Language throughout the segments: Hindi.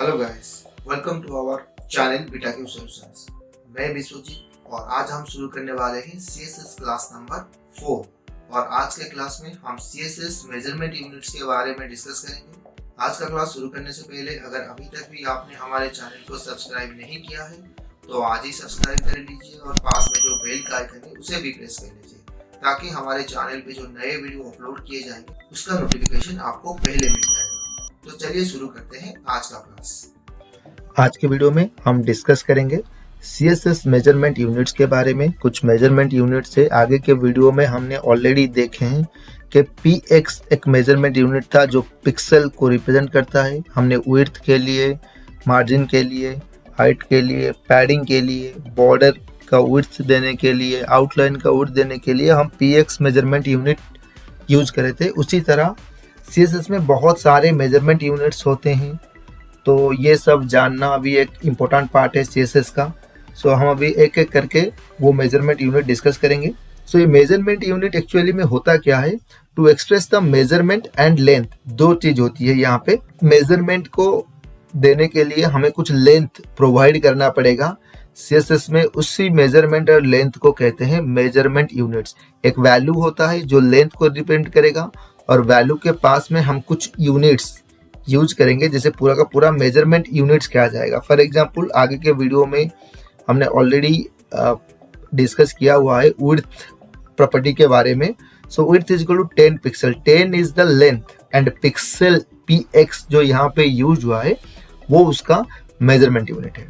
Hello guys, welcome to our channel beta Q solutions. मैं विश्वजीत और आज हम शुरू करने वाले हैं CSS क्लास नंबर 4 और आज के क्लास में हम CSS मेजरमेंट यूनिट्स के बारे में डिस्कस करेंगे। आज का क्लास शुरू करने से पहले अगर अभी तक भी आपने हमारे चैनल को सब्सक्राइब नहीं किया है तो आज ही सब्सक्राइब कर लीजिए और पास में जो बेल का आइकन है उसे भी प्रेस कर लीजिए ताकि हमारे चैनल पे जो नए वीडियो अपलोड किए जाएंगे उसका नोटिफिकेशन आपको पहले मिल जाएगा। तो चलिए शुरू करते हैं आज का क्लास। आज के वीडियो में हम डिस्कस करेंगे CSS मेजरमेंट यूनिट्स के बारे में। कुछ मेजरमेंट यूनिट्स है, आगे के वीडियो में हमने ऑलरेडी देखे हैं कि px एक मेजरमेंट यूनिट था जो पिक्सल को रिप्रेजेंट करता है। हमने विड्थ के लिए, मार्जिन के लिए, हाइट के लिए, पैडिंग के लिए, बॉर्डर का विड्थ देने के लिए, आउटलाइन का विड्थ देने के लिए हम px मेजरमेंट यूनिट यूज करे थे। उसी तरह CSS में बहुत सारे मेजरमेंट यूनिट्स होते हैं, तो ये सब जानना अभी एक इम्पोर्टेंट पार्ट है CSS का। सो हम अभी एक एक करके वो मेजरमेंट यूनिट डिस्कस करेंगे। सो ये मेजरमेंट यूनिट एक्चुअली में होता क्या है, to express the measurement and length. दो चीज होती है यहाँ पे। मेजरमेंट को देने के लिए हमें कुछ लेंथ प्रोवाइड करना पड़ेगा। CSS में उसी मेजरमेंट और लेंथ को कहते हैं मेजरमेंट यूनिट्स। एक वैल्यू होता है जो लेंथ को रिप्रेजेंट करेगा और वैल्यू के पास में हम कुछ यूनिट्स यूज करेंगे, जैसे पूरा का पूरा मेजरमेंट यूनिट्स कहा जाएगा। फॉर एग्जांपल आगे के वीडियो में हमने ऑलरेडी डिस्कस किया हुआ है विड्थ प्रॉपर्टी के बारे में। So width is equal to 10 pixel, 10 is the length and pixel px जो यहाँ पे यूज हुआ है वो उसका मेजरमेंट यूनिट है।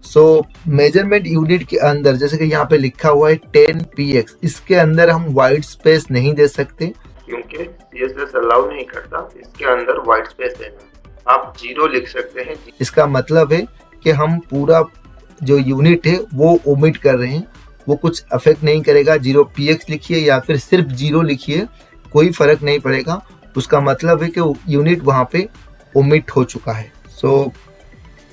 सो मेजरमेंट यूनिट के अंदर जैसे कि यहाँ पे लिखा हुआ है 10 px, इसके अंदर हम वाइट स्पेस नहीं दे सकते क्योंकि CSS अलाउ नहीं करता इसके अंदर वाइट स्पेस देना। आप 0 लिख सकते हैं। इसका मतलब है कि हम पूरा जो यूनिट है वो ओमिट कर रहे हैं, वो कुछ अफेक्ट नहीं करेगा। 0 px लिखिए या फिर सिर्फ 0 लिखिए, कोई फर्क नहीं पड़ेगा। उसका मतलब है कि यूनिट वहाँ पे ओमिट हो चुका है। सो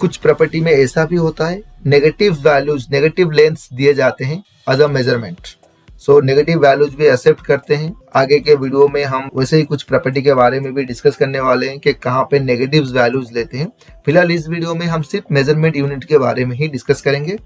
कुछ प्रॉपर्टी में ऐसा भी होता है, नेगेटिव वैल्यूज, नेगेटिव लेंथ्स दिए जाते हैं as a measurement. So negative values भी एक्सेप्ट करते हैं। आगे के वीडियो में हम वैसे ही कुछ प्रॉपर्टी के बारे में भी डिस्कस करने वाले हैं कि कहाँ पे नेगेटिव वैल्यूज लेते हैं। फिलहाल इस वीडियो में हम सिर्फ मेजरमेंट यूनिट के बारे में ही डिस्कस करेंगे।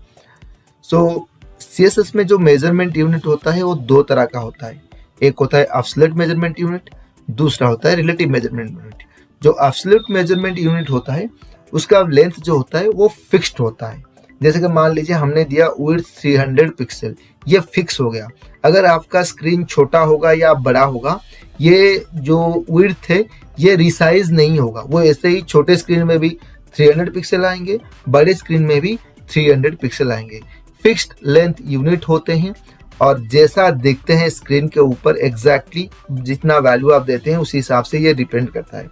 सो CSS में जो मेजरमेंट यूनिट होता है वो दो तरह का होता है। एक होता है एब्सोल्यूट मेजरमेंट यूनिट, दूसरा होता है रिलेटिव मेजरमेंट यूनिट। जो एब्सोल्यूट मेजरमेंट यूनिट होता है उसका लेंथ जो होता है वो फिक्स्ड होता है। जैसे कि मान लीजिए हमने दिया विड्थ 300 पिक्सल, ये फिक्स हो गया। अगर आपका स्क्रीन छोटा होगा या बड़ा होगा, ये जो विड्थ है ये रिसाइज नहीं होगा। वो ऐसे ही छोटे स्क्रीन में भी 300 पिक्सल आएंगे, बड़े स्क्रीन में भी 300 पिक्सल आएंगे। फिक्स्ड लेंथ यूनिट होते हैं और जैसा देखते हैं स्क्रीन के ऊपर एग्जैक्टली जितना वैल्यू आप देते हैं उसी हिसाब से ये डिपेंड करता है।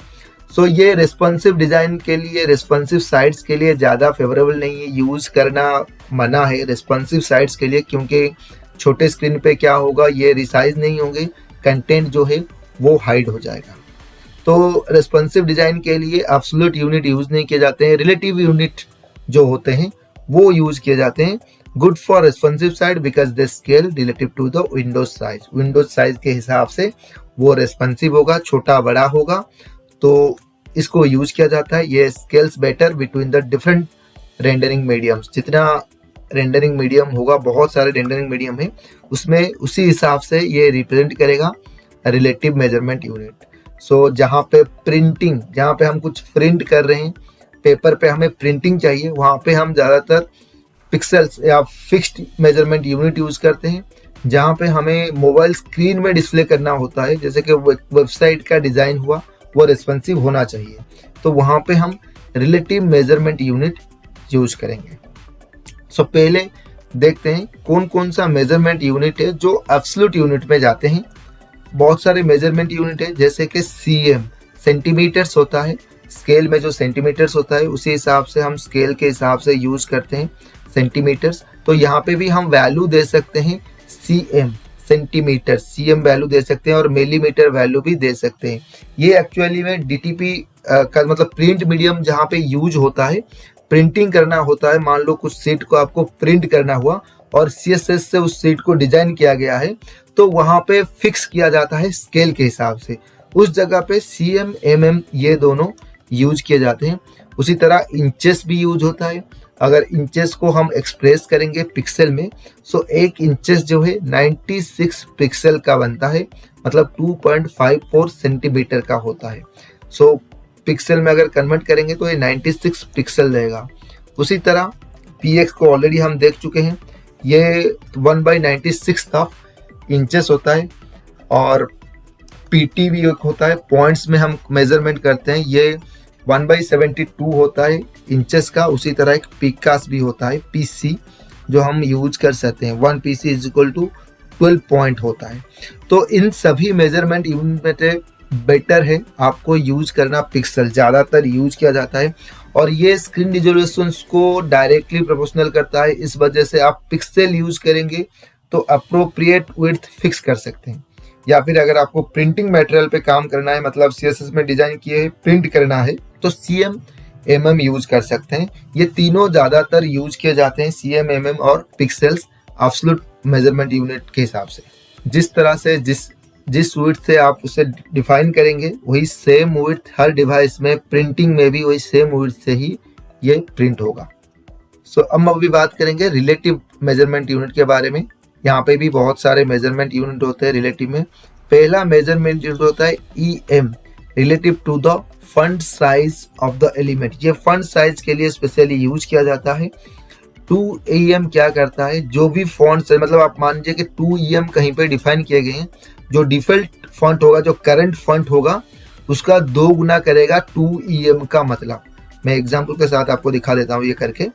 सो ये रेस्पॉन्सिव डिज़ाइन के लिए, रेस्पॉन्सिव साइट्स के लिए ज़्यादा फेवरेबल नहीं है, यूज़ करना मना है रेस्पॉन्सिव साइट्स के लिए, क्योंकि छोटे स्क्रीन पे क्या होगा, ये रिसाइज नहीं होंगे, कंटेंट जो है वो हाइड हो जाएगा। तो रेस्पॉन्सिव डिज़ाइन के लिए एब्सोल्यूट यूनिट यूज़ नहीं किए जाते हैं, रिलेटिव यूनिट जो होते हैं वो यूज़ किए जाते हैं। Good for responsive site because they scale relative to the windows size. Windows size के हिसाब से वो रेस्पॉन्सिव होगा, छोटा बड़ा होगा, तो इसको यूज किया जाता है। ये scales better between the different rendering mediums. जितना रेंडरिंग मीडियम होगा, बहुत सारे रेंडरिंग मीडियम है, उसमें उसी हिसाब से ये रिप्रेजेंट करेगा रिलेटिव मेजरमेंट यूनिट। सो जहाँ पे प्रिंटिंग, जहाँ पे हम कुछ प्रिंट कर रहे हैं, पेपर पे हमें प्रिंटिंग चाहिए, वहाँ पे हम ज़्यादातर पिक्सल्स या फिक्स्ड मेजरमेंट यूनिट यूज करते हैं। जहाँ पे हमें मोबाइल स्क्रीन में डिस्प्ले करना होता है, जैसे कि वेबसाइट का डिज़ाइन हुआ, वो रेस्पॉन्सिव होना चाहिए, तो वहाँ पे हम रिलेटिव मेजरमेंट यूनिट यूज करेंगे। सो पहले देखते हैं कौन कौन सा मेजरमेंट यूनिट है जो एब्सोल्यूट यूनिट में जाते हैं। बहुत सारे मेजरमेंट यूनिट है, जैसे कि cm सेंटीमीटर्स होता है। स्केल में जो सेंटीमीटर्स होता है उसी हिसाब से हम स्केल के हिसाब से यूज करते हैं सेंटीमीटर्स। तो यहाँ पे भी हम वैल्यू दे सकते हैं cm सेंटीमीटर, cm वैल्यू दे सकते हैं और मिलीमीटर वैल्यू भी दे सकते हैं। ये एक्चुअली में DTP का मतलब प्रिंट मीडियम जहाँ पे यूज होता है, प्रिंटिंग करना होता है। मान लो कुछ सीट को आपको प्रिंट करना हुआ और CSS से उस सीट को डिजाइन किया गया है, तो वहाँ पे फिक्स किया जाता है स्केल के हिसाब से। उस जगह पे cm mm ये दोनों यूज किए जाते हैं। उसी तरह इंचेस भी यूज होता है। अगर इंचेस को हम एक्सप्रेस करेंगे पिक्सल में, सो एक इंचेस जो है 96 पिक्सल का बनता है, मतलब 2.54 सेंटीमीटर का होता है। सो पिक्सल में अगर कन्वर्ट करेंगे तो ये 96 पिक्सल रहेगा। उसी तरह px को ऑलरेडी हम देख चुके हैं, ये 1/96 ऑफ इंचेस होता है। और pt भी एक होता है, पॉइंट्स में हम मेजरमेंट करते हैं, ये 1/72 होता है इंचेस का। उसी तरह एक पिकास भी होता है, pc, जो हम यूज कर सकते हैं, 1 pc is equal to 12 point होता है। तो इन सभी मेजरमेंट यूनिट में बेटर है आपको यूज करना पिक्सल, ज़्यादातर यूज किया जाता है। और ये स्क्रीन रिजोल्यूशन को डायरेक्टली प्रोपोर्शनल करता है, इस वजह से आप पिक्सल यूज करेंगे तो अप्रोप्रिएट विड्थ फिक्स कर सकते हैं। या फिर अगर आपको प्रिंटिंग मटेरियल पे काम करना है, मतलब CSS में डिजाइन किए प्रिंट करना है, तो cm mm यूज कर सकते हैं। ये तीनों ज़्यादातर यूज किए जाते हैं, cm mm और पिक्सल्स एब्सोल्यूट मेजरमेंट यूनिट के हिसाब से। जिस तरह से जिस विड्थ से आप उसे डिफाइन करेंगे, वही सेम विड्थ हर डिवाइस में, प्रिंटिंग में भी वही सेम विड्थ से ही ये प्रिंट होगा। सो अब अभी बात करेंगे रिलेटिव मेजरमेंट यूनिट के बारे में। यहाँ पे भी बहुत सारे मेजरमेंट यूनिट होते हैं रिलेटिव में। पहला मेजरमेंट यूनिट होता है EM, relative to the font size of the element. ये फॉन्ट साइज के लिए स्पेशली यूज किया जाता है। 2em क्या करता है, जो भी फॉन्ट है, मतलब आप मान लीजिए कि 2em कहीं पे डिफाइन किए गए हैं, जो डिफॉल्ट फॉन्ट होगा, जो करंट फॉन्ट होगा, उसका 2 गुना करेगा 2em का मतलब। मैं एग्जाम्पल के साथ आपको दिखा देता हूँ ये करके।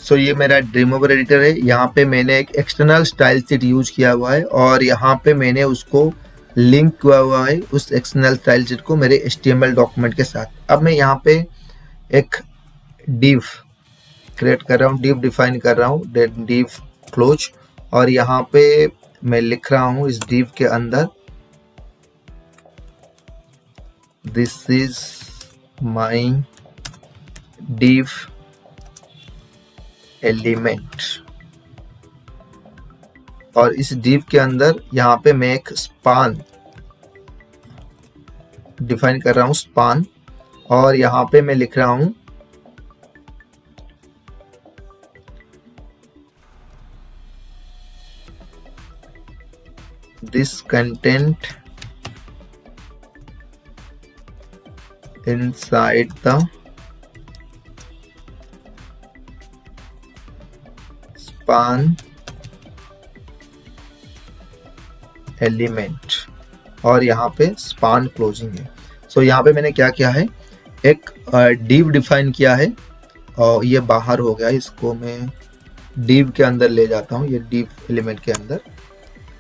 सो ये मेरा ड्रीमओवर एडिटर है। यहाँ पे मैंने एक एक्सटर्नल स्टाइल शीट यूज किया हुआ है और यहाँ पे मैंने उसको लिंक किया हुआ है, उस एक्सटर्नल स्टाइल शीट को, मेरे HTML डॉक्यूमेंट के साथ। अब मैं यहाँ पे एक div क्रिएट कर रहा हूँ, div डिफाइन कर रहा हूँ, div क्लोज। और यहाँ पे मैं लिख रहा हूँ इस div के अंदर, this is my div element. और इस div के अंदर यहाँ पे मैं एक स्पान डिफाइन कर रहा हूँ, स्पान। और यहाँ पे मैं लिख रहा हूँ this content inside the span element. और यहाँ पे स्पान क्लोजिंग है। सो यहाँ पे मैंने क्या किया है, एक div डिफाइन किया है और ये बाहर हो गया, इसको मैं div के अंदर ले जाता हूँ, ये div एलिमेंट के अंदर।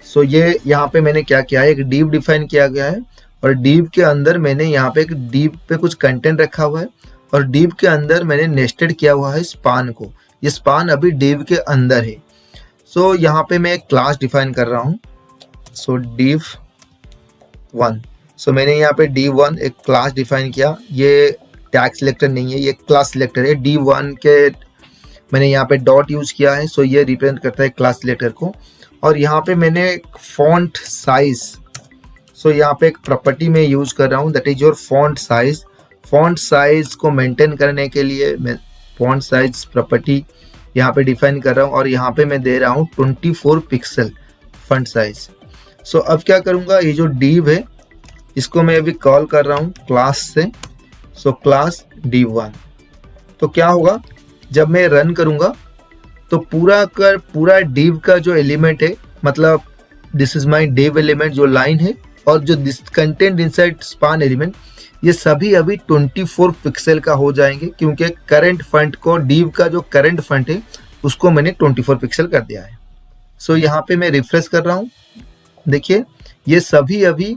सो ये यहाँ पे मैंने क्या किया है, एक div डिफाइन किया गया है और div के अंदर मैंने यहाँ पे एक div पे कुछ कंटेंट रखा हुआ है और div के अंदर मैंने नेस्टेड किया हुआ है स्पान को। ये स्पान अभी div के अंदर है। सो यहाँ पे मैं एक क्लास डिफाइन कर रहा हूँ, सो div1। सो मैंने यहाँ पे div1 एक क्लास डिफाइन किया। ये टैग सिलेक्टर नहीं है, ये क्लास सिलेक्टर है। div1 के मैंने यहाँ पे डॉट यूज किया है, सो ये रिप्रेजेंट करता है क्लास सिलेक्टर को। और यहाँ पे मैंने फॉन्ट साइज, सो यहाँ पे एक प्रॉपर्टी में यूज कर रहा हूँ, that is your font size. Font size को मेंटेन करने के लिए मैं फॉन्ट साइज प्रॉपर्टी यहाँ पे डिफाइन कर रहा हूँ और यहाँ पे मैं दे रहा हूँ 24 पिक्सल फॉन्ट साइज। सो अब क्या करूँगा, ये जो div है इसको मैं अभी कॉल कर रहा हूँ क्लास से, सो क्लास div1। तो क्या होगा, जब मैं रन करूँगा तो पूरा div का जो एलिमेंट है, मतलब this is my div element जो लाइन है, और जो this content inside span element, ये सभी अभी 24 पिक्सल का हो जाएंगे, क्योंकि करंट फॉन्ट को, div का जो करंट फॉन्ट है उसको मैंने 24 पिक्सल कर दिया है। सो यहाँ पे मैं रिफ्रेश कर रहा हूँ, देखिए ये सभी अभी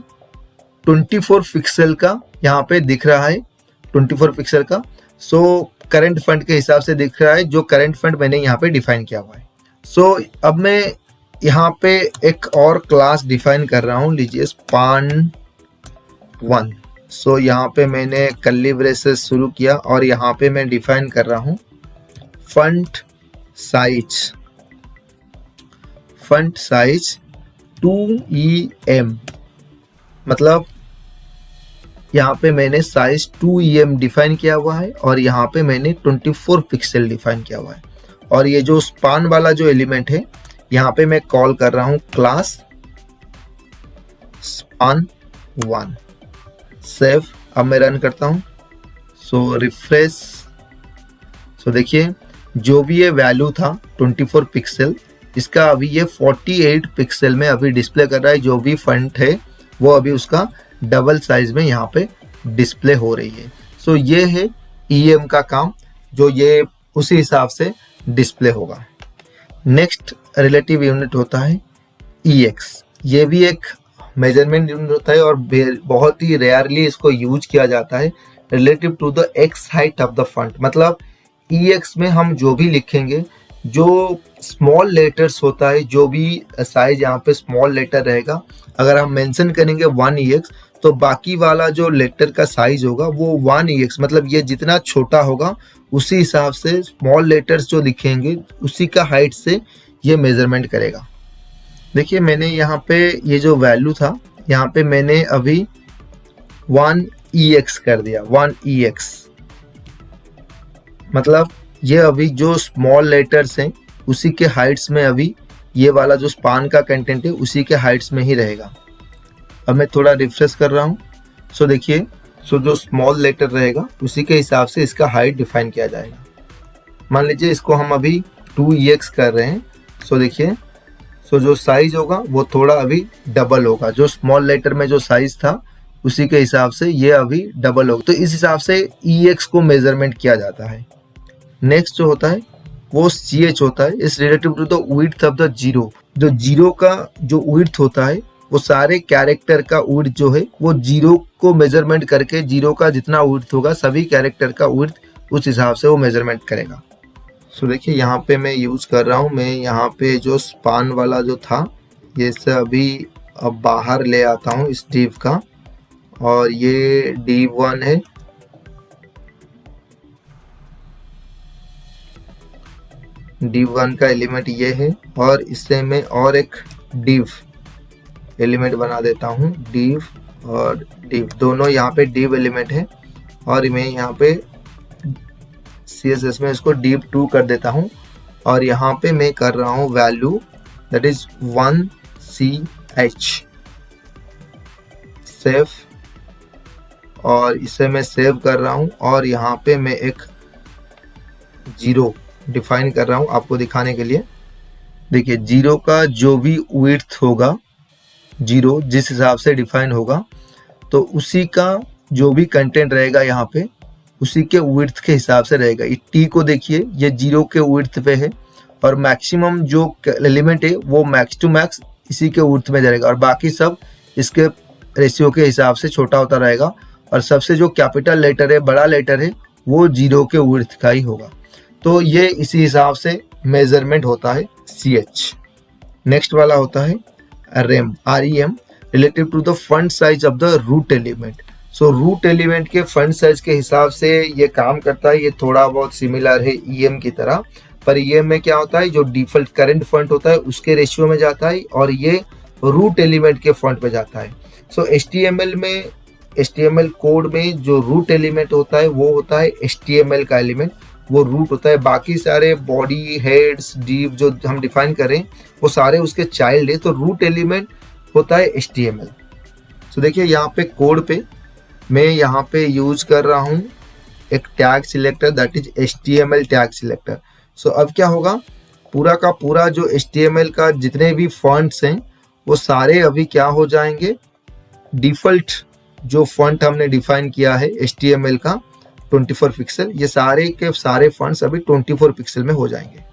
24 पिक्सल का यहाँ पे दिख रहा है, 24 पिक्सल का। सो करंट फॉन्ट के हिसाब से दिख रहा है, जो करंट फॉन्ट मैंने यहाँ पे डिफाइन किया हुआ है। सो अब मैं यहाँ पे एक और क्लास डिफाइन कर रहा हूँ, लीजिए span1। सो यहाँ पे मैंने कर्ली ब्रेसेस शुरू किया और यहाँ पे मैं डिफाइन कर रहा हूँ फॉन्ट साइज 2em, मतलब यहाँ पे मैंने साइज 2em डिफाइन किया हुआ है और यहाँ पे मैंने 24 पिक्सल डिफाइन किया हुआ है। और ये जो स्पान वाला जो एलिमेंट है यहाँ पे मैं कॉल कर रहा हूँ क्लास span 1। सेव, अब मैं रन करता हूँ। सो रिफ्रेश। सो देखिए जो भी ये वैल्यू था 24 पिक्सल, इसका अभी ये 48 पिक्सल में अभी डिस्प्ले कर रहा है। जो भी फॉन्ट है वो अभी उसका डबल साइज में यहाँ पे डिस्प्ले हो रही है। सो ये है EM का काम, जो ये उसी हिसाब से डिस्प्ले होगा। नेक्स्ट रिलेटिव यूनिट होता है EX। ये भी एक मेजरमेंट यूनिट होता है और बहुत ही रेयरली इसको यूज किया जाता है relative to the X height of the font. मतलब EX में हम जो भी लिखेंगे, जो स्मॉल लेटर्स होता है, जो भी साइज यहाँ पे स्मॉल लेटर रहेगा, अगर हम मेंशन करेंगे 1EX तो बाकी वाला जो लेटर का साइज होगा वो 1EX, मतलब ये जितना छोटा होगा उसी हिसाब से स्मॉल लेटर्स जो लिखेंगे उसी का हाइट से ये मेजरमेंट करेगा। देखिए मैंने यहाँ पे ये जो वैल्यू था यहाँ पे मैंने अभी 1EX कर दिया। 1EX मतलब ये अभी जो स्मॉल लेटर्स हैं उसी के हाइट्स में अभी ये वाला जो स्पान का कंटेंट है उसी के हाइट्स में ही रहेगा। अब मैं थोड़ा रिफ्रेश कर रहा हूँ। सो देखिए, सो जो स्मॉल लेटर रहेगा उसी के हिसाब से इसका हाइट डिफाइन किया जाएगा। मान लीजिए इसको हम अभी 2EX कर रहे हैं। सो देखिए, सो जो साइज होगा वो थोड़ा अभी डबल होगा। जो स्मॉल लेटर में जो साइज था उसी के हिसाब से ये अभी डबल होगा। तो इस हिसाब से EX को मेजरमेंट किया जाता है। नेक्स्ट जो होता है वो CH होता है, इस relative to the width of the zero. जो जीरो का जो विड्थ होता है वो सारे कैरेक्टर का विड्थ जो है वो जीरो को मेजरमेंट करके, जीरो का जितना विड्थ होगा सभी कैरेक्टर का विड्थ उस हिसाब से वो मेजरमेंट करेगा। सो देखिए यहाँ पे मैं यूज कर रहा हूँ, मैं यहाँ पे जो स्पान वाला जो था ये से अभी अब बाहर ले आता हूँ इस डिव का, और ये div1 है। div1 का एलिमेंट ये है और इससे मैं और एक div एलिमेंट बना देता हूँ। div और div दोनों यहाँ पे div एलिमेंट है और मैं यहाँ पे CSS में इसको div2 कर देता हूँ और यहाँ पे मैं कर रहा हूँ value that is 1ch। Save, और इसे मैं सेव कर रहा हूँ और यहाँ पे मैं एक जीरो डिफाइन कर रहा हूँ आपको दिखाने के लिए। देखिए जीरो का जो भी विड्थ होगा, जीरो जिस हिसाब से डिफाइन होगा तो उसी का जो भी कंटेंट रहेगा यहाँ पे उसी के विड्थ के हिसाब से रहेगा। ये टी को देखिए, ये जीरो के विड्थ पे है और मैक्सिमम जो एलिमेंट है वो मैक्स टू मैक्स इसी के विड्थ में जाएगा और बाकी सब इसके रेशियो के हिसाब से छोटा होता रहेगा। और सबसे जो कैपिटल लेटर है, बड़ा लेटर है, वो जीरो के विड्थ का ही होगा। तो ये इसी हिसाब से मेजरमेंट होता है CH। नेक्स्ट वाला होता है REM relative to the font size of the root element. So root element के फॉन्ट साइज के हिसाब से ये काम करता है। ये थोड़ा बहुत सिमिलर है EM की तरह, पर EM में क्या होता है, जो डिफॉल्ट करंट फॉन्ट होता है उसके रेशियो में जाता है और ये रूट एलिमेंट के फॉन्ट पे जाता है। सो HTML कोड में जो रूट एलिमेंट होता है वो होता है HTML का एलिमेंट, वो रूट होता है। बाकी सारे बॉडी, हेड्स, डिव जो हम डिफाइन करें वो सारे उसके चाइल्ड है। तो रूट एलिमेंट होता है HTML। सो देखिए यहाँ पे कोड पे मैं यहाँ पे यूज कर रहा हूँ एक tag selector that is HTML tag selector. So अब क्या होगा, पूरा का पूरा जो HTML का जितने भी फॉन्ट्स हैं वो सारे अभी क्या हो जाएंगे, डिफॉल्ट जो फॉन्ट हमने डिफाइन किया है HTML का 24 पिक्सल, ये सारे के सारे फॉन्ट्स अभी 24 पिक्सल में हो जाएंगे।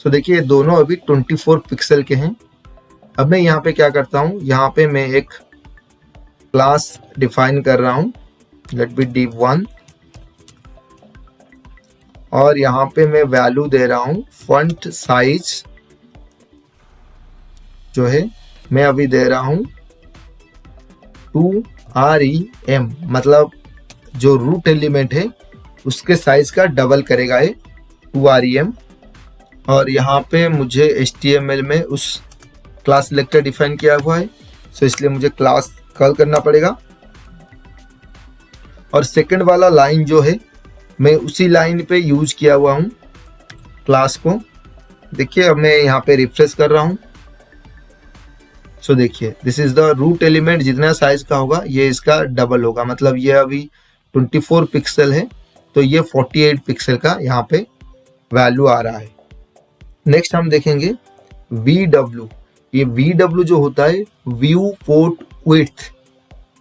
सो देखिए ये दोनों अभी 24 पिक्सल के हैं। अब मैं यहाँ पे क्या करता हूँ, यहाँ पे मैं एक क्लास डिफाइन कर रहा हूँ लेट बी div1 और यहाँ पे मैं वैल्यू दे रहा हूँ फॉन्ट साइज जो है मैं अभी दे रहा हूँ 2REM, मतलब जो रूट एलिमेंट है उसके साइज का डबल करेगा ये 2REM। और यहाँ पे मुझे HTML में उस क्लास सिलेक्टर डिफाइन किया हुआ है, सो इसलिए मुझे क्लास कॉल करना पड़ेगा। और सेकंड वाला लाइन जो है मैं उसी लाइन पे यूज किया हुआ हूँ क्लास को। देखिए अब मैं यहाँ पे रिफ्रेश कर रहा हूँ। सो देखिए this is the root element, जितना साइज का होगा ये इसका डबल होगा, मतलब ये अभी 24 पिक्सल है तो ये 48 पिक्सल का यहाँ पे वैल्यू आ रहा है। नेक्स्ट हम देखेंगे VW। ये VW जो होता है व्यू पोर्ट विड्थ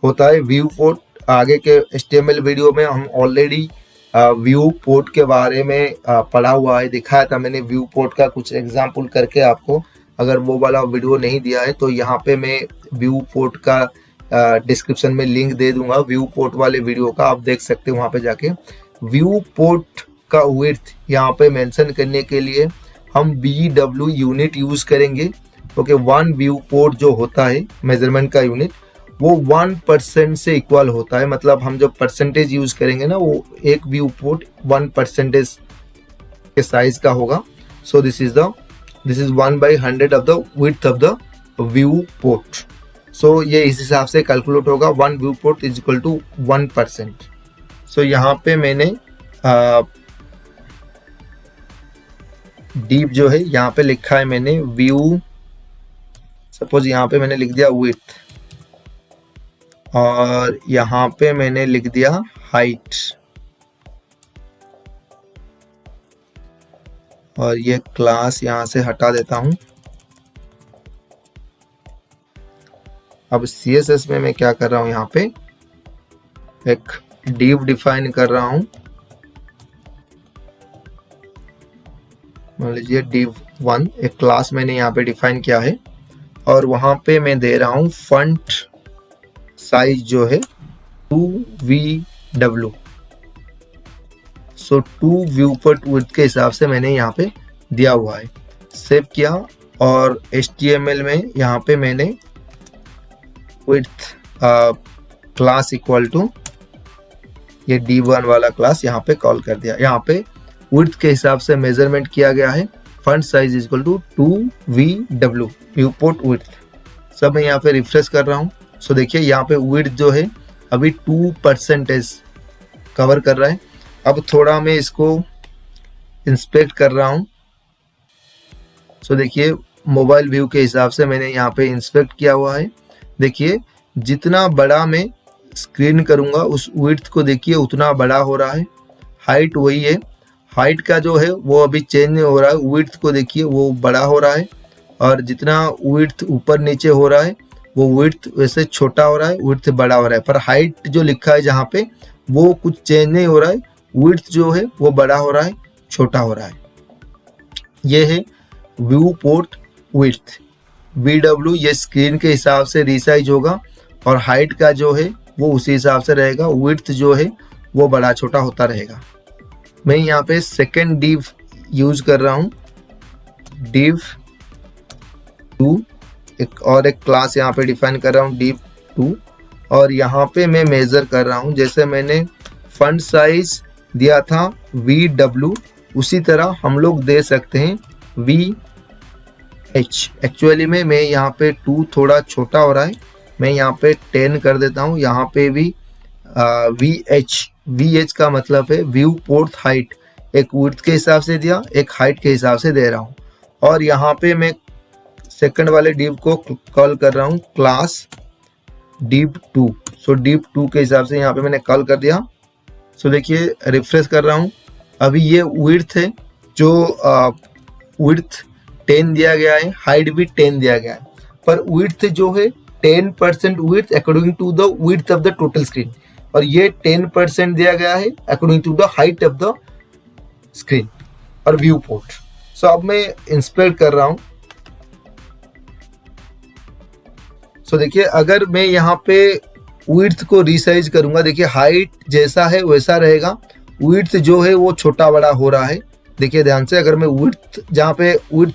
होता है। व्यू पोर्ट आगे के HTML वीडियो में हम ऑलरेडी व्यू पोर्ट के बारे में पढ़ा हुआ है, दिखाया था मैंने व्यू पोर्ट का कुछ एग्जांपल करके आपको। अगर वो वाला वीडियो नहीं दिया है तो यहाँ पे मैं व्यू पोर्ट का डिस्क्रिप्शन में लिंक दे दूंगा, व्यू पोर्ट वाले वीडियो का, आप देख सकते हैं वहाँ पे जाके। व्यू पोर्ट का विड्थ यहाँ पे मेंशन करने के लिए हम VW यूनिट यूज करेंगे। ओके, 1 व्यू पोर्ट जो होता है मेजरमेंट का यूनिट वो 1% से इक्वल होता है, मतलब हम जब परसेंटेज यूज करेंगे ना वो एक व्यू पोर्ट 1% के साइज का होगा। So this is 1/100 of the width of the viewport. So ये इस हिसाब से कैलकुलेट होगा, 1 viewport is equal to 1%। So यहाँ पे मैंने डीप जो है यहाँ पे लिखा है मैंने व्यू, सपोज यहाँ पे मैंने लिख दिया विड्थ और यहाँ पे मैंने लिख दिया हाइट, और ये क्लास यहाँ से हटा देता हूँ। अब CSS में मैं क्या कर रहा हूँ, यहाँ पे एक div डिफाइन कर रहा हूँ। मान लीजिए div1 एक क्लास मैंने यहाँ पे डिफाइन किया है और वहां पे मैं दे रहा हूँ फॉन्ट साइज जो है 2VW। सो 2 व्यू पोर्ट विड्थ के हिसाब से मैंने यहाँ पे दिया हुआ है। सेव किया और HTML में यहाँ पे मैंने विड्थ क्लास इक्वल टू ये D1 वाला क्लास यहाँ पे कॉल कर दिया। यहाँ पे विड्थ के हिसाब से मेजरमेंट किया गया है, font size is equal to 2VW viewport width. सब मैं यहाँ पे रिफ्रेश कर रहा हूँ। सो देखिए यहाँ पे विड्थ जो है अभी 2% कवर कर रहा है। अब थोड़ा मैं इसको इंस्पेक्ट कर रहा हूँ। सो देखिए मोबाइल व्यू के हिसाब से मैंने यहाँ पे इंस्पेक्ट किया हुआ है। देखिए जितना बड़ा मैं स्क्रीन करूँगा उस विड्थ को देखिए उतना बड़ा हो रहा है। हाइट वही है, हाइट का जो है वो अभी चेंज नहीं हो रहा है, विड्थ को देखिए वो बड़ा हो रहा है, और जितना विड्थ ऊपर नीचे हो रहा है वो विड्थ वैसे छोटा हो रहा है, विड्थ बड़ा हो रहा है। पर हाइट जो लिखा है जहाँ पे वो कुछ चेंज नहीं हो रहा है, विड्थ जो है वो बड़ा हो रहा है, छोटा हो रहा है। ये है व्यू पोर्ट विड्थ। VW ये स्क्रीन के हिसाब से रिसाइज होगा और हाइट का जो है वो उसी हिसाब से रहेगा, विड्थ जो है वो बड़ा छोटा होता रहेगा। मैं यहाँ पे सेकेंड div यूज कर रहा हूँ, div2, एक क्लास यहाँ पे डिफाइन कर रहा हूँ div2, और यहाँ पे मैं मेजर कर रहा हूँ। जैसे मैंने फॉन्ट साइज दिया था VW उसी तरह हम लोग दे सकते हैं VH। एक्चुअली में मैं यहाँ पे 2 थोड़ा छोटा हो रहा है, मैं यहाँ पे 10 कर देता हूँ। यहाँ पे भी VH का मतलब है व्यू पोर्ट हाइट, एक विड्थ के हिसाब से दिया, एक हाइट के हिसाब से दे रहा हूँ। और यहाँ पे मैं सेकंड वाले div को कॉल कर रहा हूँ क्लास div2। सो div2 के हिसाब से यहाँ पे मैंने कॉल कर दिया। सो देखिए रिफ्रेश कर रहा हूँ, अभी ये विड्थ है जो विड्थ 10 दिया गया है, हाइट भी 10 दिया गया है, पर विड्थ जो है 10% width according to the width of the total screen, और ये 10% दिया गया है according to the height of the screen और व्यू पोर्ट। सो अब मैं इंस्पेक्ट कर रहा हूँ। सो देखिए अगर मैं यहाँ पे विड्थ को रिसाइज करूंगा, देखिए हाइट जैसा है वैसा रहेगा, विड्थ जो है वो छोटा बड़ा हो रहा है। देखिए ध्यान से, अगर मैं विड्थ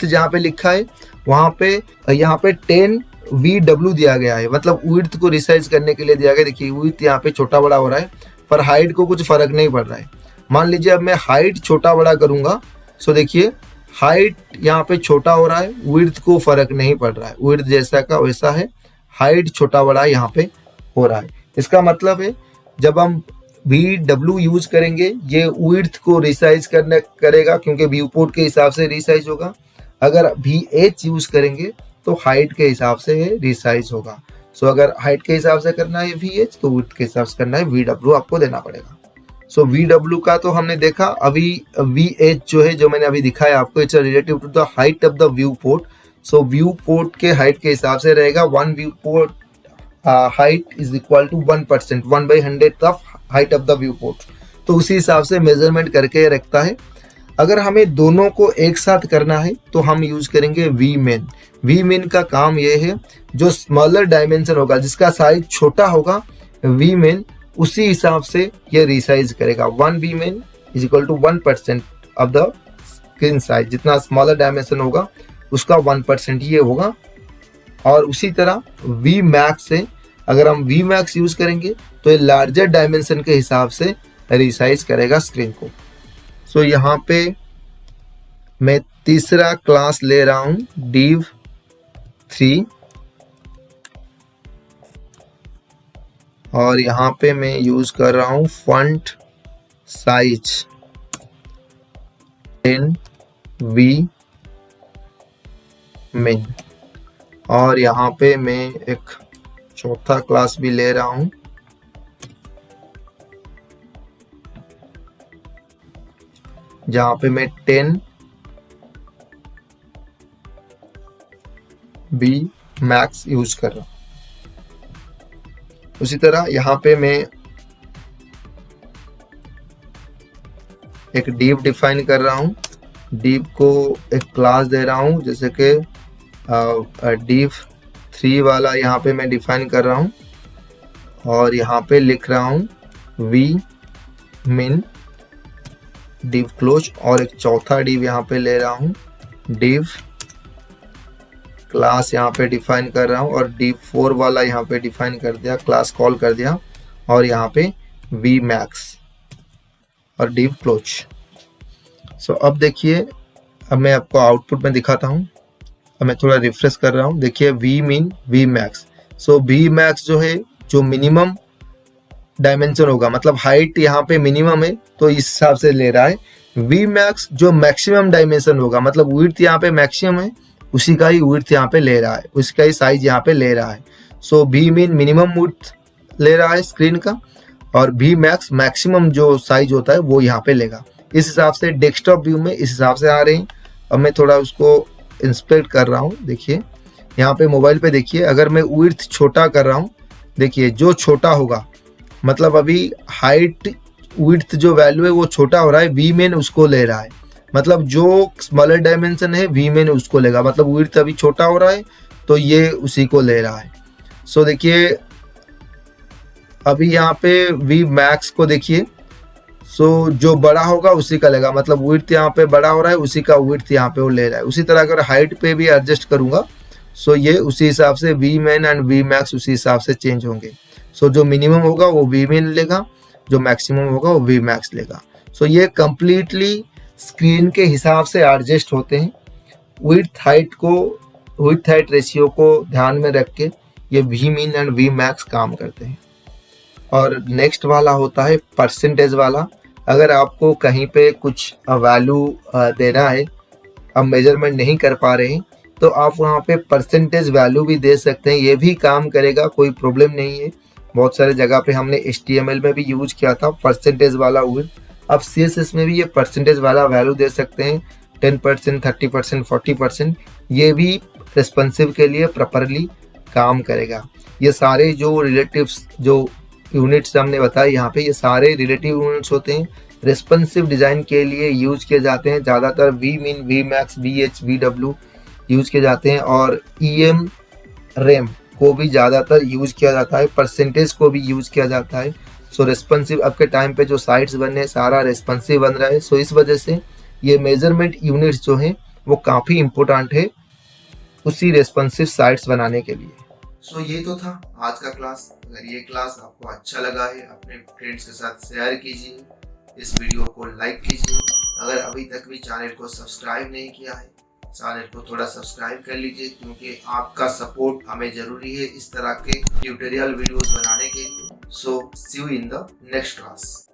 जहाँ पे लिखा है वहाँ पे यहाँ पे 10VW दिया गया है, मतलब विड्थ को रिसाइज करने के लिए दिया गया। देखिए विड्थ यहाँ पे छोटा बड़ा हो रहा है पर हाइट को कुछ फर्क नहीं पड़ रहा है। मान लीजिए अब मैं हाइट छोटा बड़ा करूंगा, सो देखिए हाइट यहाँ पे छोटा हो रहा है, विड्थ को फर्क नहीं पड़ रहा है, विड्थ जैसा का वैसा है, हाइट छोटा बड़ा यहाँ पे हो रहा है। इसका मतलब है जब हम VW यूज करेंगे, ये विड्थ को रिसाइज करेगा क्योंकि व्यू पोर्ट के हिसाब से रिसाइज होगा। अगर VH यूज करेंगे तो हाइट के हिसाब से ये रिसाइज होगा। सो अगर हाइट के हिसाब से करना है VH तो विड्थ के हिसाब से करना है VW, आपको देना पड़ेगा। सो VW का तो हमने देखा। अभी VH जो है, जो मैंने अभी दिखाया आपको, it's relative to the height of the viewport. So viewport के हाइट के हिसाब से रहेगा 1 viewport height is equal to 1%, 1/100 of height of the viewport. तो उसी हिसाब से मेजरमेंट करके रखता है। अगर हमें दोनों को एक साथ करना है तो हम यूज करेंगे Vmin। Vmin का काम ये है, जो स्मॉलर डायमेंशन होगा, जिसका साइज छोटा होगा, Vmin उसी हिसाब से ये रिसाइज करेगा। 1 Vmin is equal to 1% of the screen size. जितना स्मॉलर डायमेंशन होगा उसका 1% ये होगा। और उसी तरह Vmax से अगर हम Vmax यूज करेंगे तो ये लार्जर डायमेंशन के हिसाब से रिसाइज करेगा स्क्रीन को। सो यहाँ पे मैं तीसरा क्लास ले रहा हूँ div3, और यहाँ पे मैं यूज कर रहा हूँ फॉन्ट साइज 10 Vmin। और यहाँ पे मैं एक चौथा क्लास भी ले रहा हूँ जहाँ पे मैं 10 Vmax यूज कर रहा हूँ। उसी तरह यहाँ पे मैं एक div डिफाइन कर रहा हूँ। div को एक क्लास दे रहा हूँ, जैसे कि div3 वाला यहाँ पे मैं डिफाइन कर रहा हूँ। और यहाँ पे लिख रहा हूँ Vmin div close, और एक चौथा div यहाँ पे ले रहा हूँ div क्लास यहाँ पे डिफाइन कर रहा हूँ, और div4 वाला यहाँ पे डिफाइन कर दिया, क्लास कॉल कर दिया, और यहाँ पे Vmax और div close। सो अब देखिए, अब मैं आपको आउटपुट में दिखाता हूँ। अब मैं थोड़ा रिफ्रेश कर रहा हूँ। देखिए Vmin Vmax। सो Vmax जो है, जो मिनिमम डायमेंशन होगा, मतलब हाइट यहाँ पे मिनिमम है तो इस हिसाब से ले रहा है। Vmax जो मैक्सिमम डायमेंशन होगा, मतलब विड्थ यहाँ पे मैक्सिमम है, उसी का ही विड्थ यहाँ पे ले रहा है, उसका ही साइज यहाँ पे ले रहा है। सो Vmin मिनिमम विड्थ ले रहा है स्क्रीन का, और Vmax मैक्सिमम जो साइज होता है वो यहाँ पे लेगा। इस हिसाब से डेस्कटॉप व्यू में इस हिसाब से आ रहे हैं। अब मैं थोड़ा उसको इंस्पेक्ट कर रहा हूँ। देखिए यहाँ पे मोबाइल पे देखिए, अगर मैं विड्थ छोटा कर रहा हूँ, देखिए जो छोटा होगा, मतलब अभी हाइट विड्थ जो वैल्यू है वो छोटा हो रहा है, Vmin उसको ले रहा है। मतलब जो स्मॉलर डायमेंशन है Vmin उसको लेगा, मतलब विड्थ अभी छोटा हो रहा है तो ये उसी को ले रहा है। सो देखिए अभी यहाँ पे Vmax को देखिए, सो जो बड़ा होगा उसी का लेगा, मतलब विड्थ यहाँ पे बड़ा हो रहा है, उसी का विड्थ यहाँ पे वो ले रहा है। उसी तरह अगर हाइट पे भी एडजस्ट करूंगा, सो ये उसी हिसाब से Vmin एंड Vmax उसी हिसाब से चेंज होंगे। सो जो मिनिमम होगा वो Vmin लेगा, जो मैक्सिमम होगा वो Vmax लेगा। सो ये कंप्लीटली स्क्रीन के हिसाब से एडजस्ट होते हैं। विड्थ हाइट रेशियो को ध्यान में रख के ये Vmin एंड Vmax काम करते हैं। और नेक्स्ट वाला होता है परसेंटेज वाला। अगर आपको कहीं पे कुछ वैल्यू देना है, आप मेजरमेंट नहीं कर पा रहे हैं, तो आप वहाँ पे परसेंटेज वैल्यू भी दे सकते हैं, ये भी काम करेगा, कोई प्रॉब्लम नहीं है। बहुत सारे जगह पे हमने HTML में भी यूज किया था परसेंटेज वाला विड्थ। अब CSS में भी ये परसेंटेज वाला वैल्यू दे सकते हैं, 10%, 30%, 40%। ये भी रेस्पॉन्सिव के लिए प्रॉपरली काम करेगा। ये सारे जो रिलेटिव्स जो यूनिट्स हमने बताए यहाँ पे, ये सारे रिलेटिव यूनिट्स होते हैं, रेस्पॉन्सिव डिज़ाइन के लिए यूज किए जाते हैं। ज़्यादातर Vmin, Vmax, VH, VW use किए जाते हैं, और EM रेम को भी ज़्यादातर यूज किया जाता है, परसेंटेज को भी यूज किया जाता है। सो रेस्पॉन्सिव अब के टाइम पे जो साइट्स बन रहे हैं सारा रेस्पॉन्सिव बन रहा है। सो इस वजह से ये मेजरमेंट यूनिट्स जो हैं वो काफ़ी इम्पोर्टेंट है उसी रेस्पॉन्सिव साइट्स बनाने के लिए। सो ये तो था आज का क्लास। अगर ये क्लास आपको अच्छा लगा है, अपने फ्रेंड्स के साथ शेयर कीजिए, इस वीडियो को लाइक कीजिए। अगर अभी तक भी चैनल को सब्सक्राइब नहीं किया है, चैनल को थोड़ा सब्सक्राइब कर लीजिए, क्योंकि आपका सपोर्ट हमें ज़रूरी है इस तरह के ट्यूटोरियल वीडियोस बनाने के लिए। So see you in the next class.